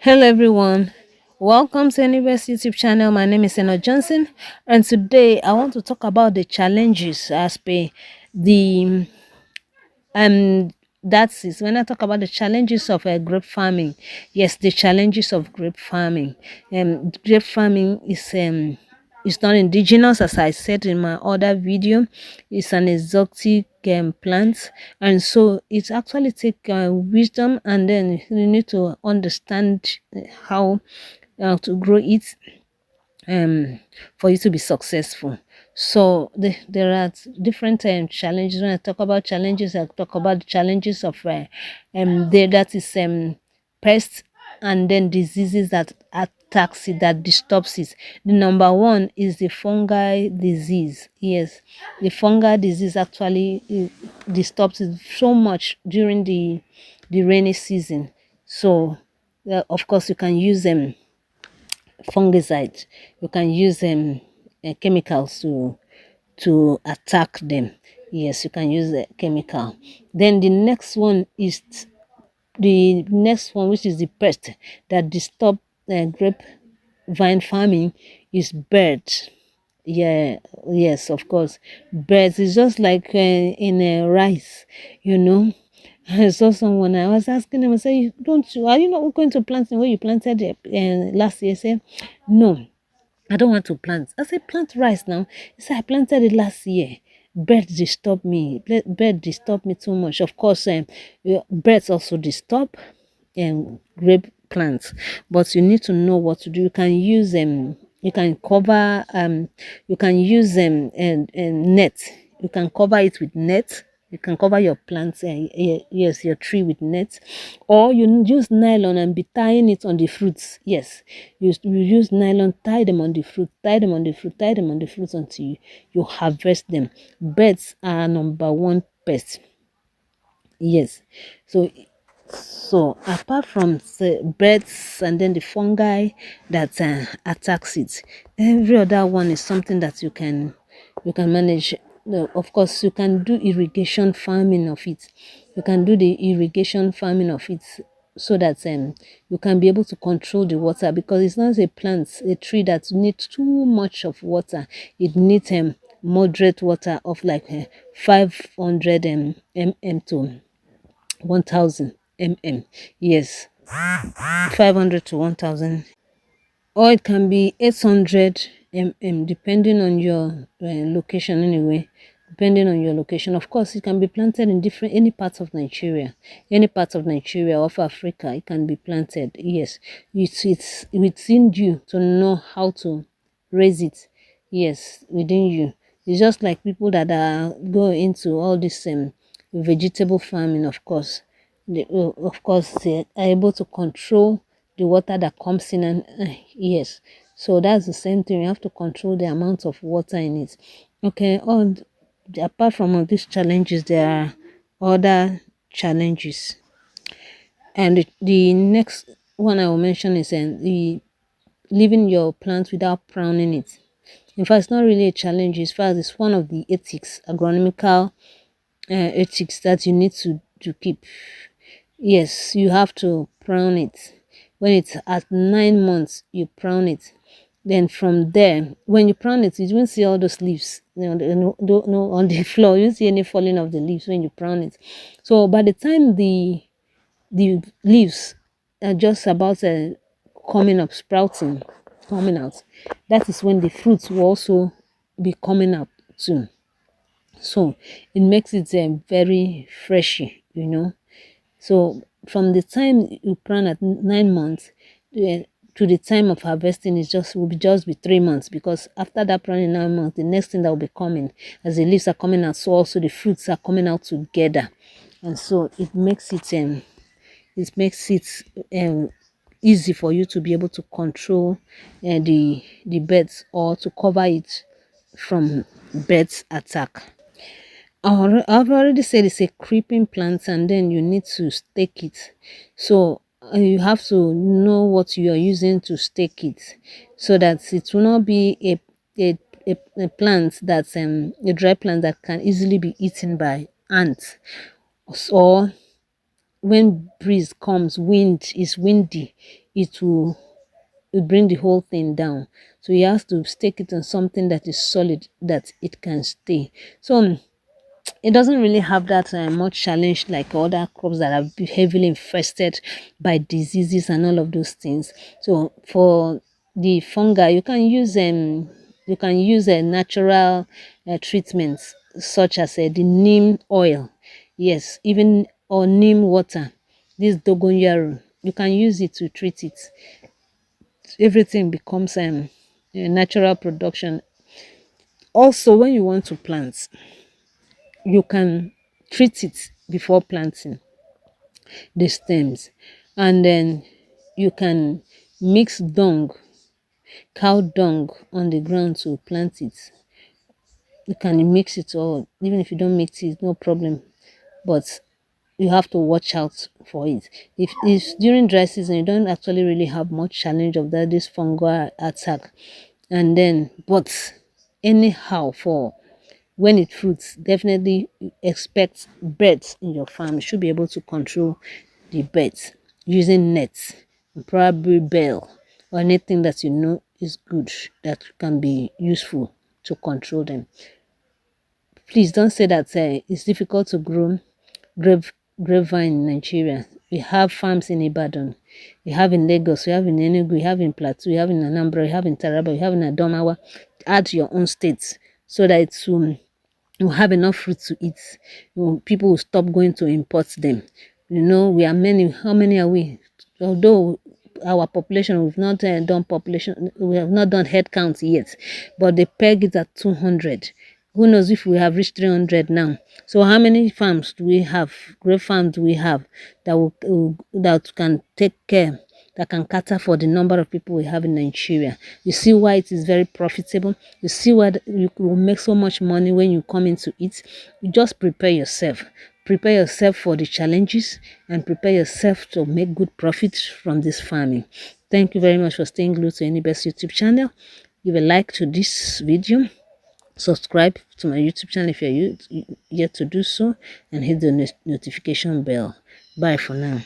Hello everyone, welcome to Anyways YouTube channel. My name is Eno Johnson, and today I want to talk about the challenges as per the that is when I talk about the challenges of grape farming. Yes, the challenges of grape farming. Grape farming is not indigenous, as I said in my other video. It's an exotic plant, and so it actually take wisdom, and then you need to understand how to grow it for you to be successful. So there are different challenges. When I talk about challenges, I talk about the challenges of that is pests and then diseases that attacks it, that disturbs it. The number one is the fungi disease. Yes, the fungal disease actually disturbs it so much during the rainy season. So of course you can use them fungicides. You can use chemicals to attack them. Yes, you can use a chemical. Then the next one, which is the pest that disturb grape vine farming, is birds. Yeah, yes, of course. Birds is just like in rice, you know. I saw someone, I was asking them, I said, don't you, are you not going to plant the way you planted last year? I said, no, I don't want to plant. I said, plant rice now. He said, I planted it last year. Birds disturb me. Bird disturb me too much. Of course, birds also disturb grape plants, but you need to know what to do. You can use you can cover you can use net. You can cover it with net. You can cover your plants, yes, your tree with net, or you use nylon and be tying it on the fruits. Yes, you use nylon, tie them on the fruit, tie them on the fruit, tie them on the fruits until you harvest them. Birds are number one pest. Yes, so apart from the birds and then the fungi that attacks it, every other one is something that you can manage. No, of course, you can do irrigation farming of it. You can do the irrigation farming of it so that you can be able to control the water, because it's not a tree that needs too much of water. It needs moderate water of like 500 mm to 1000 mm. Yes, 500 to 1000, or it can be 800 mm depending on your location. Anyway, depending on your location, of course, it can be planted in different any parts of Nigeria, any part of Nigeria, of Africa. It can be planted. Yes, it's within you to know how to raise it. Yes, within you. It's just like people that are go into all this vegetable farming. Of course, they are able to control the water that comes in, and yes, so that's the same thing. You have to control the amount of water in it. Okay, apart from all these challenges, there are other challenges, and the next one I will mention is the leaving your plant without pruning it. In fact, it's not really a challenge. In fact, it's one of the ethics, agronomical ethics that you need to keep. Yes, you have to prune it. When it's at 9 months, you prune it. Then from there, when you prune it, you won't see all those leaves, no, on the floor. You won't see any falling of the leaves when you prune it. So by the time the leaves are just about coming up, sprouting, coming out, that is when the fruits will also be coming up too. So it makes it very freshy, So from the time you plant at 9 months to the time of harvesting is just be 3 months, because after that planting 9 months, the next thing that will be coming, as the leaves are coming out, so also the fruits are coming out together, and so it makes it easy for you to be able to control the birds, or to cover it from birds attack. I've already said it's a creeping plant, and then you need to stake it. So you have to know what you are using to stake it, so that it will not be a plant that's a dry plant that can easily be eaten by ants, or when breeze comes, wind is windy, it will bring the whole thing down. So you have to stake it on something that is solid, that it can stay. So it doesn't really have that much challenge like other crops that are heavily infested by diseases and all of those things. So for the fungi, you can use a natural treatments such as the neem oil, yes, even or neem water. This dogoyaro, you can use it to treat it. Everything becomes a natural production. Also, when you want to plant, you can treat it before planting the stems, and then you can mix dung, cow dung, on the ground to plant it. You can mix it, or even if you don't mix it, no problem, but you have to watch out for it. If during dry season you don't actually really have much challenge of that this fungal attack, and then but anyhow, for when it fruits, definitely expect birds in your farm. You should be able to control the birds using nets, and probably bell, or anything that you know is good that can be useful to control them. Please don't say that it's difficult to grow grape grapevine in Nigeria. We have farms in Ibadan, we have in Lagos, we have in Enugu, we have in Plateau, we have in Anambra, we have in Taraba, we have in Adamawa. Add your own states so that it's you have enough fruit to eat. People will stop going to import them. We are many. How many are we? Although our population, we have not done head count yet, but the peg is at 200. Who knows if we have reached 300 now? So how many farms do we have? Grape farms do we have that can take care, that can cater for the number of people we have in Nigeria? You see why it is very profitable. You see why you will make so much money when you come into it. You just prepare yourself. Prepare yourself for the challenges, and prepare yourself to make good profits from this farming. Thank you very much for staying glued to Anybest YouTube channel. Give a like to this video. Subscribe to my YouTube channel if you're yet to do so, and hit the notification bell. Bye for now.